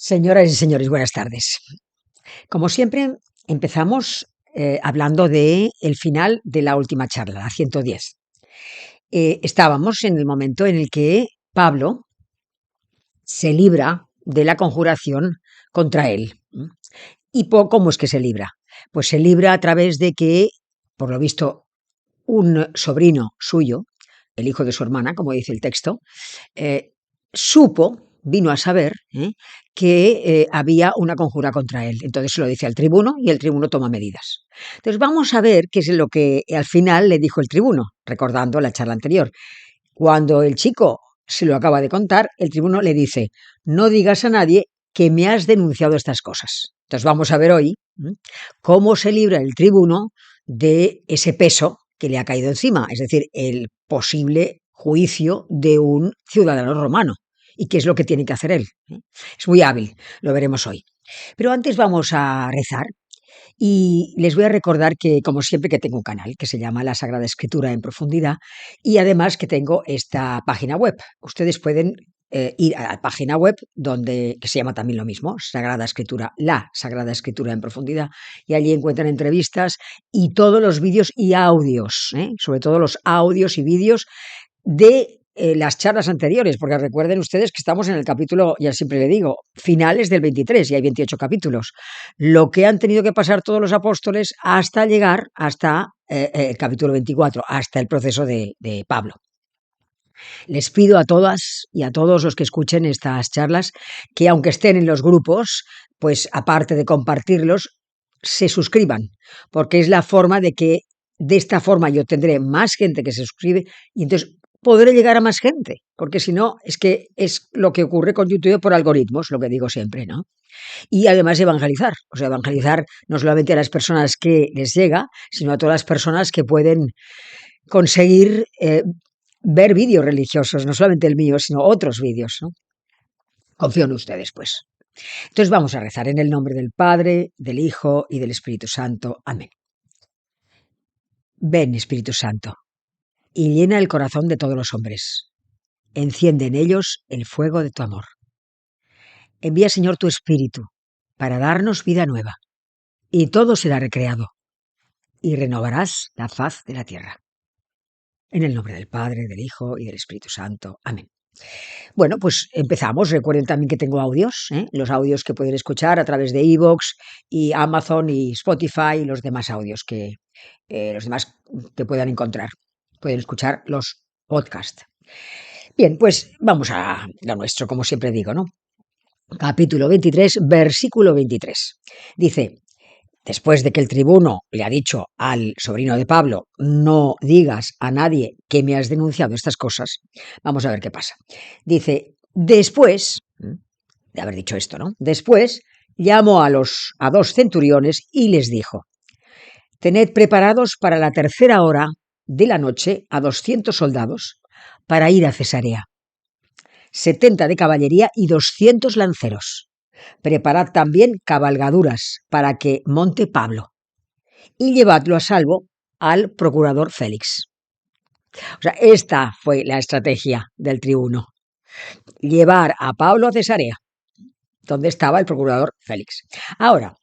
Señoras y señores, buenas tardes. Como siempre, empezamos hablando de el final de la última charla, la 110. Estábamos en el momento en el que Pablo se libra de la conjuración contra él. ¿Y cómo es que se libra? Pues se libra a través de que, por lo visto, un sobrino suyo, el hijo de su hermana, como dice el texto, vino a saber que había una conjura contra él. Entonces se lo dice al tribuno y el tribuno toma medidas. Entonces vamos a ver qué es lo que al final le dijo el tribuno, recordando la charla anterior. Cuando el chico se lo acaba de contar, el tribuno le dice: no digas a nadie que me has denunciado estas cosas. Entonces vamos a ver hoy cómo se libra el tribuno de ese peso que le ha caído encima, es decir, el posible juicio de un ciudadano romano. ¿Y qué es lo que tiene que hacer él? Es muy hábil, lo veremos hoy. Pero antes vamos a rezar y les voy a recordar que, como siempre, que tengo un canal que se llama La Sagrada Escritura en Profundidad y además que tengo esta página web. Ustedes pueden ir a la página web que se llama también lo mismo, Sagrada Escritura, La Sagrada Escritura en Profundidad, y allí encuentran entrevistas y todos los vídeos y audios, sobre todo los audios y vídeos de las charlas anteriores, porque recuerden ustedes que estamos en el capítulo, ya siempre le digo, finales del 23 y hay 28 capítulos. Lo que han tenido que pasar todos los apóstoles hasta llegar hasta el capítulo 24, hasta el proceso de Pablo. Les pido a todas y a todos los que escuchen estas charlas que, aunque estén en los grupos, pues aparte de compartirlos, se suscriban, porque es la forma de esta forma yo tendré más gente que se suscribe y entonces podré llegar a más gente, porque si no, es que es lo que ocurre con YouTube por algoritmos, lo que digo siempre, ¿no? Y además evangelizar, o sea, evangelizar no solamente a las personas que les llega, sino a todas las personas que pueden conseguir ver vídeos religiosos, no solamente el mío, sino otros vídeos, ¿no? Confío en ustedes, pues. Entonces vamos a rezar en el nombre del Padre, del Hijo y del Espíritu Santo. Amén. Ven, Espíritu Santo, y llena el corazón de todos los hombres. Enciende en ellos el fuego de tu amor. Envía, Señor, tu Espíritu para darnos vida nueva, y todo será recreado, y renovarás la faz de la tierra. En el nombre del Padre, del Hijo y del Espíritu Santo. Amén. Bueno, pues empezamos. Recuerden también que tengo audios, los audios que pueden escuchar a través de iVoox y Amazon y Spotify y los demás audios los demás que puedan encontrar. Pueden escuchar los podcasts. Bien, pues vamos a lo nuestro, como siempre digo, ¿no? Capítulo 23, versículo 23. Dice: después de que el tribuno le ha dicho al sobrino de Pablo, no digas a nadie que me has denunciado estas cosas, vamos a ver qué pasa. Dice: después de haber dicho esto, ¿no? Después llamó a dos centuriones y les dijo: tened preparados para la tercera hora de la noche a 200 soldados para ir a Cesarea, 70 de caballería y 200 lanceros. Preparad también cabalgaduras para que monte Pablo y llevadlo a salvo al procurador Félix. O sea, esta fue la estrategia del tribuno: llevar a Pablo a Cesarea, donde estaba el procurador Félix. Ahora,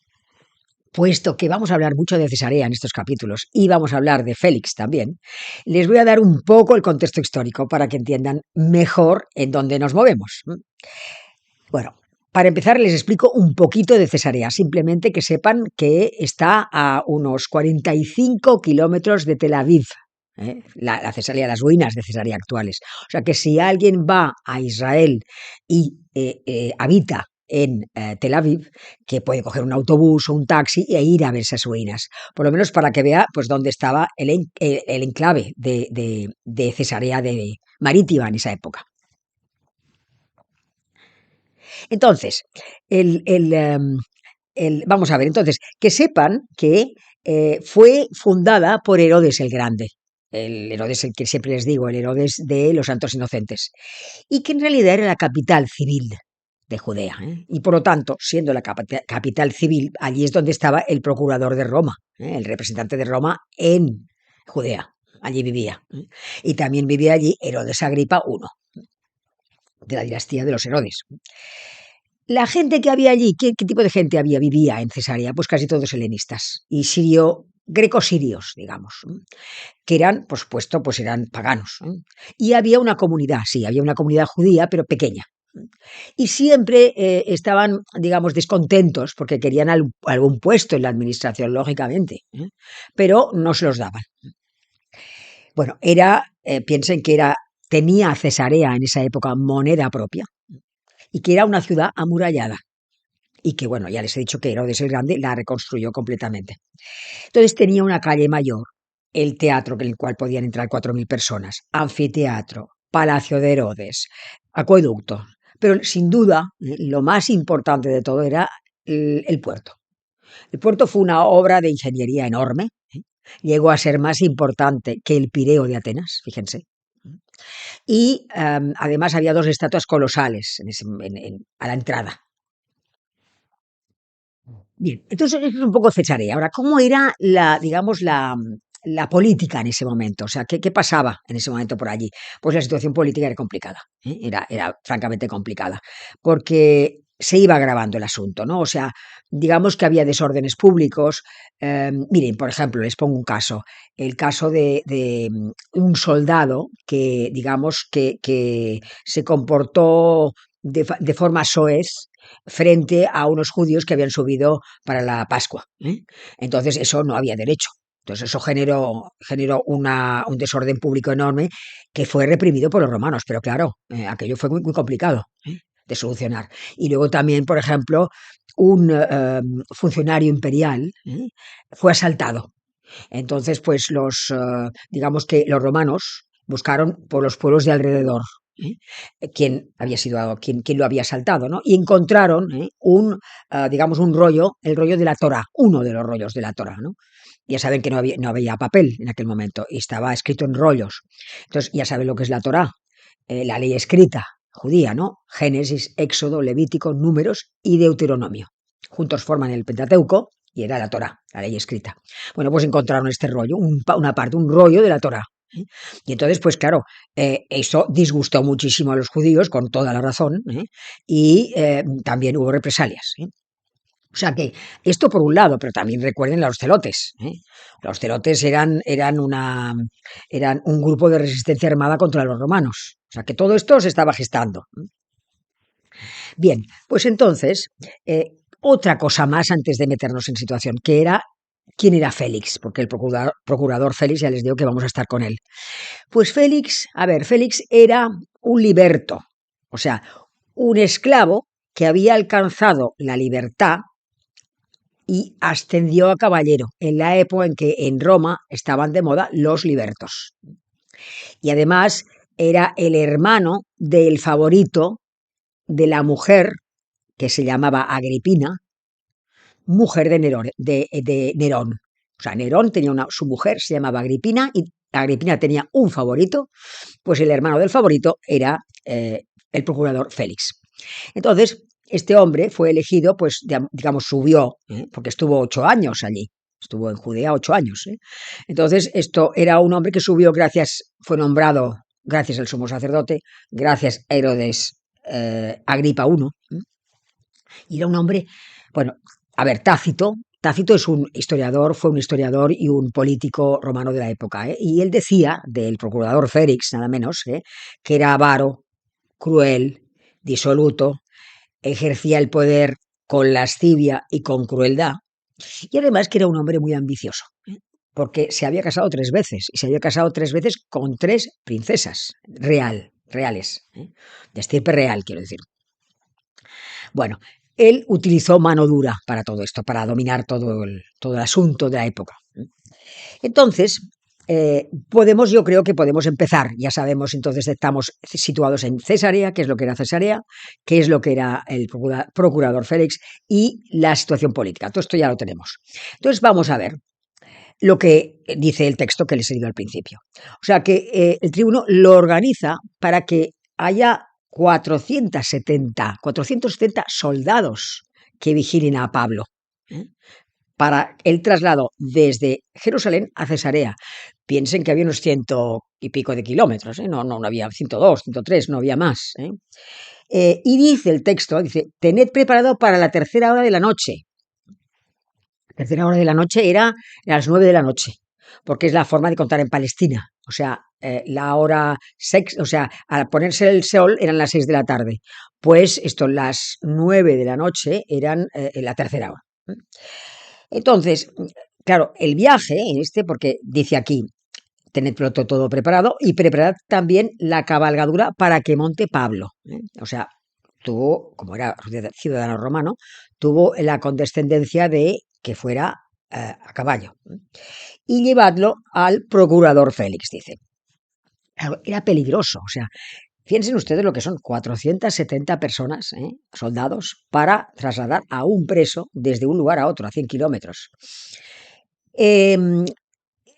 puesto que vamos a hablar mucho de Cesarea en estos capítulos y vamos a hablar de Félix también, les voy a dar un poco el contexto histórico para que entiendan mejor en dónde nos movemos. Bueno, para empezar les explico un poquito de Cesarea, simplemente que sepan que está a unos 45 kilómetros de Tel Aviv, la Cesarea, las ruinas de Cesarea actuales. O sea que si alguien va a Israel y habita en Tel Aviv, que puede coger un autobús o un taxi e ir a ver esas ruinas, por lo menos para que vea pues dónde estaba el enclave de Cesarea marítima en esa época. Entonces, vamos a ver, entonces, que sepan que fue fundada por Herodes el Grande, el Herodes, el que siempre les digo, el Herodes de los Santos Inocentes, y que en realidad era la capital civil de Judea, y por lo tanto, siendo la capital civil, allí es donde estaba el procurador de Roma, el representante de Roma en Judea, allí vivía, y también vivía allí Herodes Agripa I, de la dinastía de los Herodes. La gente que había allí, ¿qué tipo de gente vivía en Cesarea? Pues casi todos helenistas y greco-sirios, digamos, que eran, por supuesto, pues eran paganos. Y había una comunidad, sí, había una comunidad judía, pero pequeña. Y siempre estaban, digamos, descontentos porque querían algún puesto en la administración, lógicamente, pero no se los daban. Bueno, piensen que tenía Cesarea en esa época moneda propia y que era una ciudad amurallada y que, bueno, ya les he dicho que Herodes el Grande la reconstruyó completamente. Entonces tenía una calle mayor, el teatro en el cual podían entrar 4.000 personas, anfiteatro, palacio de Herodes, acueducto. Pero sin duda, lo más importante de todo era el puerto. El puerto fue una obra de ingeniería enorme, llegó a ser más importante que el Pireo de Atenas, fíjense. Y además había 2 estatuas colosales a la entrada. Bien, entonces eso es un poco Cesarea. Ahora, ¿cómo era digamos, la política en ese momento? O sea, ¿qué pasaba en ese momento por allí? Pues la situación política era complicada, era francamente complicada, porque se iba agravando el asunto, ¿no? O sea, digamos que había desórdenes públicos. Miren, por ejemplo, les pongo un caso, el caso de un soldado que, digamos, que se comportó de forma soez frente a unos judíos que habían subido para la Pascua. Entonces eso no había derecho. Entonces eso generó un desorden público enorme que fue reprimido por los romanos, pero claro, aquello fue muy complicado de solucionar. Y luego también, por ejemplo, un funcionario imperial fue asaltado. Entonces, pues digamos que los romanos buscaron por los pueblos de alrededor quién lo había asaltado, ¿no? Y encontraron digamos, un rollo, el rollo de la Torá, uno de los rollos de la Torá, ¿no? Ya saben que no había papel en aquel momento y estaba escrito en rollos. Entonces, ya saben lo que es la Torá, la ley escrita judía, ¿no? Génesis, Éxodo, Levítico, Números y Deuteronomio. Juntos forman el Pentateuco y era la Torá, la ley escrita. Bueno, pues encontraron este rollo, una parte, un rollo de la Torá. Y entonces, pues claro, eso disgustó muchísimo a los judíos, con toda la razón, y también hubo represalias. O sea que esto por un lado, pero también recuerden los celotes. Los celotes eran un grupo de resistencia armada contra los romanos. O sea que todo esto se estaba gestando. Bien, pues entonces, otra cosa más antes de meternos en situación, que era quién era Félix, porque el procurador Félix, ya les digo que vamos a estar con él. Pues Félix era un liberto, o sea, un esclavo que había alcanzado la libertad y ascendió a caballero en la época en que en Roma estaban de moda los libertos. Y además era el hermano del favorito de la mujer que se llamaba Agripina, mujer de Nerón. O sea, Nerón tenía su mujer, se llamaba Agripina, y Agripina tenía un favorito, pues el hermano del favorito era el procurador Félix. Entonces, este hombre fue elegido, pues, digamos, subió, porque estuvo 8 años allí, estuvo en Judea 8 años. Entonces, esto era un hombre que subió fue nombrado gracias al sumo sacerdote, gracias a Herodes Agripa I, y era un hombre, bueno, a ver, Tácito. Tácito fue un historiador y un político romano de la época, y él decía del procurador Félix, nada menos, que era avaro, cruel, disoluto, ejercía el poder con lascivia y con crueldad, y además que era un hombre muy ambicioso, porque se había casado 3 veces, y se había casado 3 veces con 3 princesas reales, de estirpe real, quiero decir. Bueno, él utilizó mano dura para todo esto, para dominar todo el asunto de la época. Entonces, yo creo que podemos empezar. Ya sabemos, entonces estamos situados en Cesarea, qué es lo que era Cesarea, qué es lo que era el procurador Félix y la situación política. Todo esto ya lo tenemos. Entonces vamos a ver lo que dice el texto que les he leído al principio. O sea que el tribuno lo organiza para que haya 470 soldados que vigilen a Pablo, para el traslado desde Jerusalén a Cesarea. Piensen que había unos 100 y pico de kilómetros, ¿eh? No había 102, 103, no había más, ¿eh? Y dice el texto, dice, tened preparado para la tercera hora de la noche. La tercera hora de la noche era a las 9 de la noche, porque es la forma de contar en Palestina. O sea, la hora o sea, al ponerse el sol eran las 6 de la tarde. Pues esto, las 9 de la noche eran la tercera hora. Entonces, claro, el viaje porque dice aquí, tened pronto todo preparado y preparad también la cabalgadura para que monte Pablo. O sea, tuvo, como era ciudadano romano, tuvo la condescendencia de que fuera a caballo. Y llevadlo al procurador Félix, dice. Claro, era peligroso, o sea, piensen ustedes lo que son 470 personas, soldados, para trasladar a un preso desde un lugar a otro, a 100 kilómetros.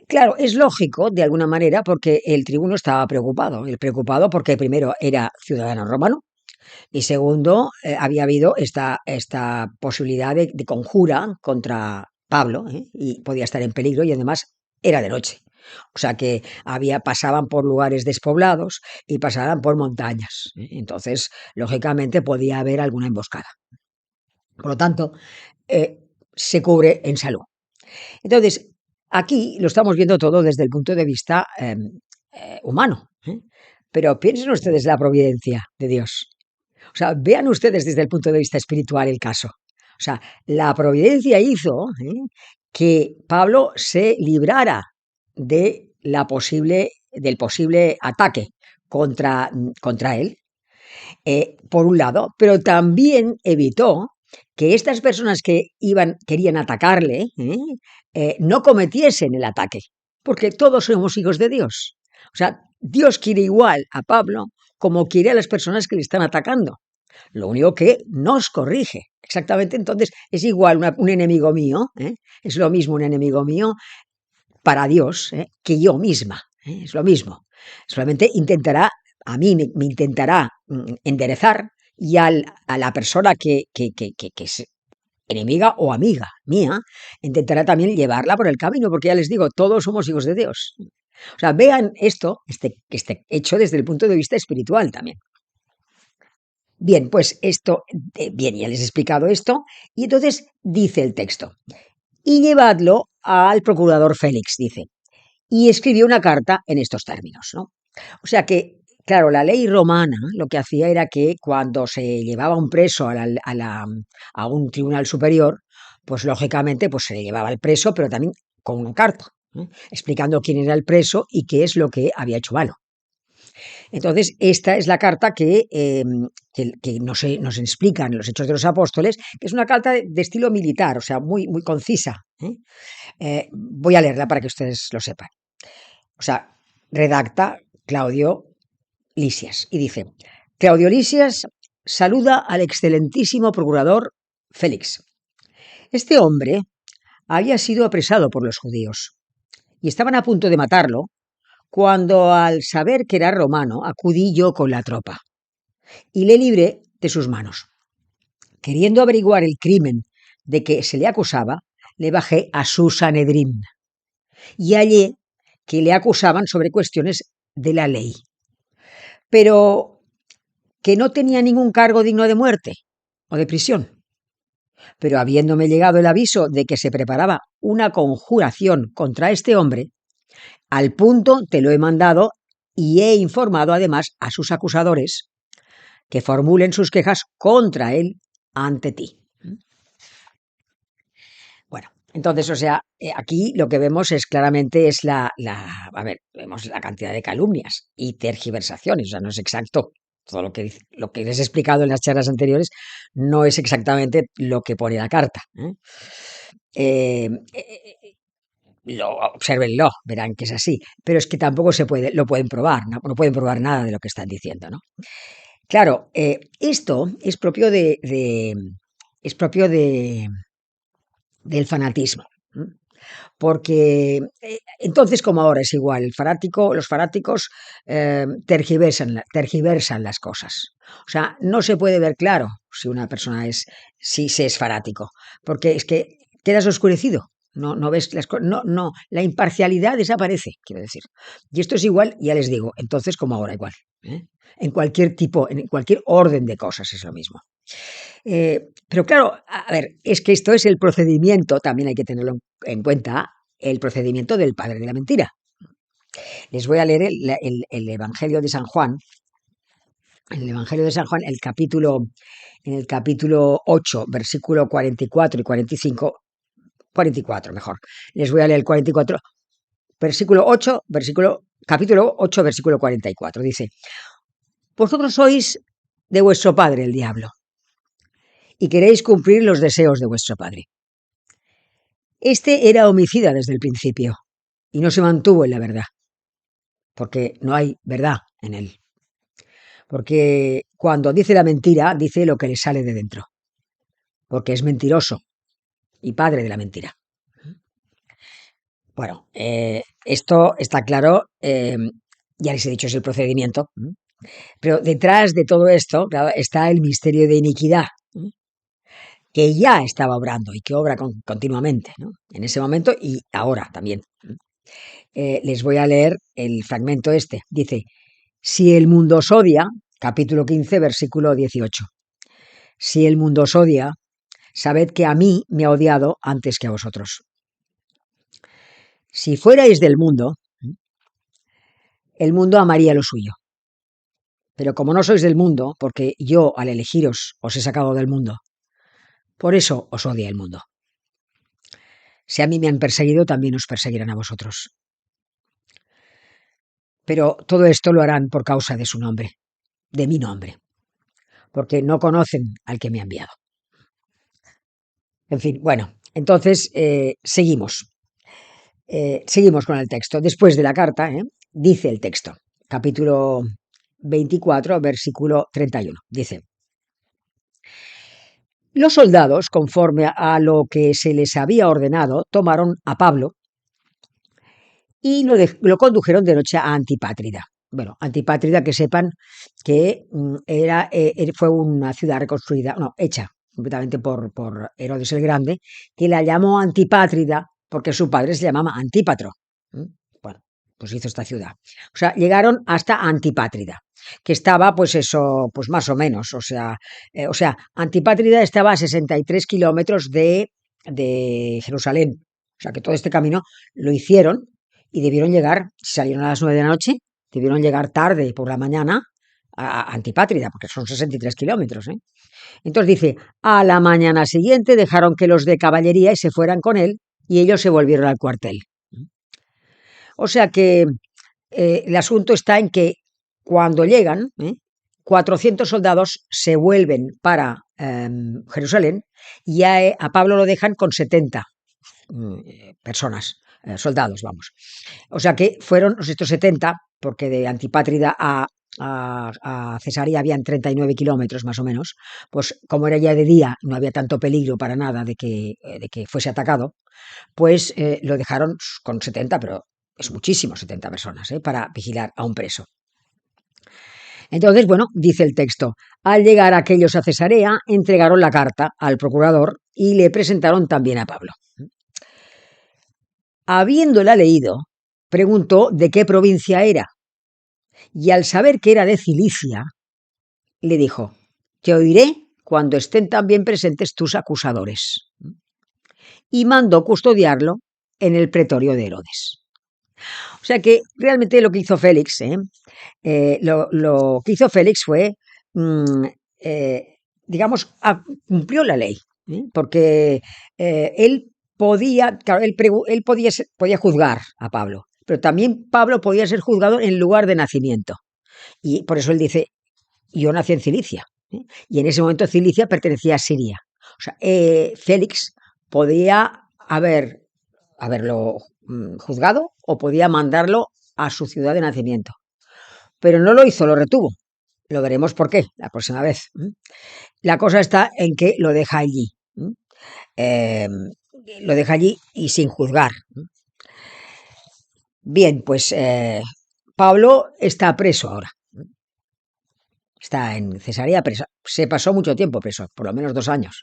Claro, es lógico de alguna manera porque el tribuno estaba preocupado. El preocupado porque primero era ciudadano romano y segundo había habido esta posibilidad de conjura contra Pablo, y podía estar en peligro y además era de noche. O sea que pasaban por lugares despoblados y pasaban por montañas. Entonces, lógicamente, podía haber alguna emboscada. Por lo tanto, se cubre en salud. Entonces, aquí lo estamos viendo todo desde el punto de vista humano. Pero piensen ustedes la providencia de Dios. O sea, vean ustedes desde el punto de vista espiritual el caso. O sea, la providencia hizo que Pablo se librara del posible ataque contra él, por un lado, pero también evitó que estas personas que querían atacarle no cometiesen el ataque, porque todos somos hijos de Dios. O sea, Dios quiere igual a Pablo como quiere a las personas que le están atacando. Lo único que nos corrige. Exactamente, entonces es igual un enemigo mío, es lo mismo un enemigo mío para Dios que yo misma. Es lo mismo. Solamente a mí me intentará enderezar y a la persona que es enemiga o amiga mía, intentará también llevarla por el camino, porque ya les digo, todos somos hijos de Dios. O sea, vean esto, este hecho desde el punto de vista espiritual también. Bien, pues bien, ya les he explicado esto, y entonces dice el texto, y llevadlo al procurador Félix, dice, y escribió una carta en estos términos, ¿no? O sea que, claro, la ley romana lo que hacía era que cuando se llevaba un preso a un tribunal superior, pues lógicamente pues se le llevaba al preso, pero también con una carta, explicando quién era el preso y qué es lo que había hecho malo. Entonces, esta es la carta que nos explican los Hechos de los Apóstoles, que es una carta de estilo militar, o sea, muy, muy concisa. Voy a leerla para que ustedes lo sepan. O sea, redacta Claudio Lisias y dice, Claudio Lisias saluda al excelentísimo procurador Félix. Este hombre había sido apresado por los judíos y estaban a punto de matarlo cuando, al saber que era romano, acudí yo con la tropa y le libré de sus manos. Queriendo averiguar el crimen de que se le acusaba, le bajé a su Sanedrín y hallé que le acusaban sobre cuestiones de la ley, pero que no tenía ningún cargo digno de muerte o de prisión. Pero habiéndome llegado el aviso de que se preparaba una conjuración contra este hombre, al punto te lo he mandado y he informado además a sus acusadores que formulen sus quejas contra él ante ti. Bueno, entonces, o sea, aquí lo que vemos es claramente vemos la cantidad de calumnias y tergiversaciones, o sea, no es exacto. Todo lo que les he explicado en las charlas anteriores no es exactamente lo que pone la carta. Obsérvenlo, verán que es así, pero es que tampoco lo pueden probar, no pueden probar nada de lo que están diciendo, ¿no? Claro, esto es propio del fanatismo, porque entonces como ahora es igual, los fanáticos tergiversan las cosas. O sea, no se puede ver claro si una persona si se es fanático, porque es que quedas oscurecido. No ves las cosas, no, la imparcialidad desaparece, quiero decir. Y esto es igual, ya les digo, entonces como ahora igual. ¿Eh? En cualquier tipo, en cualquier orden de cosas es lo mismo. Pero claro, a ver, es que esto es el procedimiento, también hay que tenerlo en cuenta, el procedimiento del padre de la mentira. Les voy a leer el Evangelio de San Juan. En el Evangelio de San Juan, en el capítulo 8, versículo 44 y 45, 44 mejor. Les voy a leer el 44, versículo 8, capítulo 8, versículo 44. Dice, vosotros sois de vuestro padre el diablo y queréis cumplir los deseos de vuestro padre. Este era homicida desde el principio y no se mantuvo en la verdad, porque no hay verdad en él. Porque cuando dice la mentira, dice lo que le sale de dentro, porque es mentiroso y padre de la mentira. Bueno, esto está claro, ya les he dicho, es el procedimiento, pero detrás de todo esto, claro, está el misterio de iniquidad, que ya estaba obrando y que obra continuamente, ¿no? En ese momento y ahora también. Les voy a leer el fragmento este. Dice, si el mundo os odia, capítulo 15, versículo 18. Si el mundo os odia, sabed que a mí me ha odiado antes que a vosotros. Si fuerais del mundo, el mundo amaría lo suyo. Pero como no sois del mundo, porque yo al elegiros os he sacado del mundo, por eso os odia el mundo. Si a mí me han perseguido, también os perseguirán a vosotros. Pero todo esto lo harán por causa de su nombre, de mi nombre, porque no conocen al que me ha enviado. En fin, bueno, entonces seguimos. Seguimos con el texto. Después de la carta, dice el texto, capítulo 24, versículo 31. Dice, los soldados, conforme a lo que se les había ordenado, tomaron a Pablo y lo condujeron de noche a Antipátrida. Bueno, Antipátrida, que sepan que fue una ciudad reconstruida, no, hecha completamente por Herodes el Grande, que la llamó Antipátrida porque su padre se llamaba Antípatro. Bueno, pues hizo esta ciudad. O sea, llegaron hasta Antipátrida, que estaba, pues eso, pues más o menos, o sea, Antipátrida estaba a 63 kilómetros de Jerusalén. O sea, que todo este camino lo hicieron y debieron llegar, si salieron a las 9 de la noche, debieron llegar tarde por la mañana a Antipátrida, porque son 63 kilómetros. Entonces dice, a la mañana siguiente dejaron que los de caballería y se fueran con él y ellos se volvieron al cuartel. O sea que el asunto está en que cuando llegan, 400 soldados se vuelven para Jerusalén y a Pablo lo dejan con 70 personas, soldados, vamos. O sea que fueron estos 70, porque de Antipátrida a Cesarea habían 39 kilómetros más o menos, pues como era ya de día, no había tanto peligro para nada de que fuese atacado, pues lo dejaron con 70, pero es muchísimo, 70 personas, para vigilar a un preso. Entonces, bueno, dice el texto, al llegar aquellos a Cesarea, entregaron la carta al procurador y le presentaron también a Pablo. Habiéndola leído, preguntó de qué provincia era, y al saber que era de Cilicia, le dijo, te oiré cuando estén también presentes tus acusadores. Y mandó custodiarlo en el pretorio de Herodes. O sea que realmente lo que hizo Félix, lo que hizo Félix fue, digamos, cumplió la ley, porque él podía, claro, él podía juzgar a Pablo, pero también Pablo podía ser juzgado en lugar de nacimiento. Y por eso él dice, yo nací en Cilicia, y en ese momento Cilicia pertenecía a Siria. O sea, Félix podía haberlo juzgado o podía mandarlo a su ciudad de nacimiento. Pero no lo hizo, lo retuvo. Lo veremos por qué la próxima vez. La cosa está en que lo deja allí. Lo deja allí y sin juzgar. Bien, pues Pablo está preso ahora. Está en Cesarea preso. Se pasó mucho tiempo preso, por lo menos 2 años.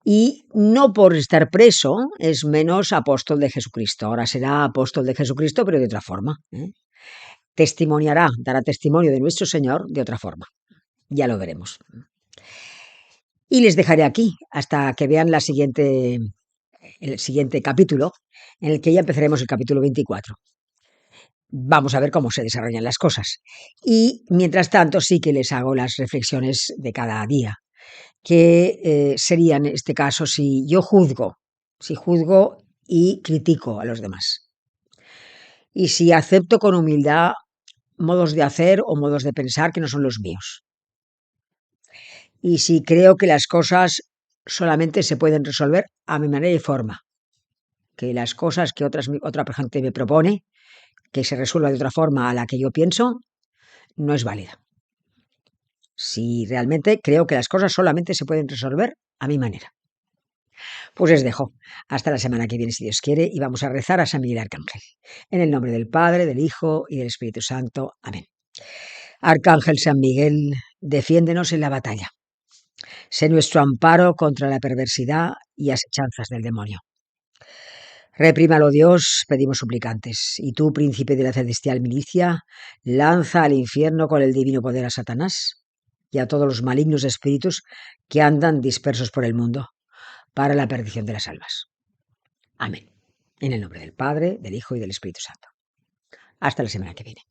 y no por estar preso es menos apóstol de Jesucristo. Ahora será apóstol de Jesucristo, pero de otra forma. Testimoniará, dará testimonio de nuestro Señor de otra forma. Ya lo veremos. Y les dejaré aquí hasta que vean el siguiente capítulo, en el que ya empezaremos el capítulo 24. Vamos a ver cómo se desarrollan las cosas. Y mientras tanto sí que les hago las reflexiones de cada día, que serían en este caso si juzgo y critico a los demás. Y si acepto con humildad modos de hacer o modos de pensar que no son los míos. Y si creo que las cosas solamente se pueden resolver a mi manera y forma, que las cosas que otra gente me propone, que se resuelva de otra forma a la que yo pienso, no es válida. Si realmente creo que las cosas solamente se pueden resolver a mi manera. Pues les dejo. Hasta la semana que viene, si Dios quiere, y vamos a rezar a San Miguel Arcángel. En el nombre del Padre, del Hijo y del Espíritu Santo. Amén. Arcángel San Miguel, defiéndenos en la batalla. Sé nuestro amparo contra la perversidad y asechanzas del demonio. Reprímalo Dios, pedimos suplicantes. Y tú, príncipe de la celestial milicia, lanza al infierno con el divino poder a Satanás y a todos los malignos espíritus que andan dispersos por el mundo para la perdición de las almas. Amén. En el nombre del Padre, del Hijo y del Espíritu Santo. Hasta la semana que viene.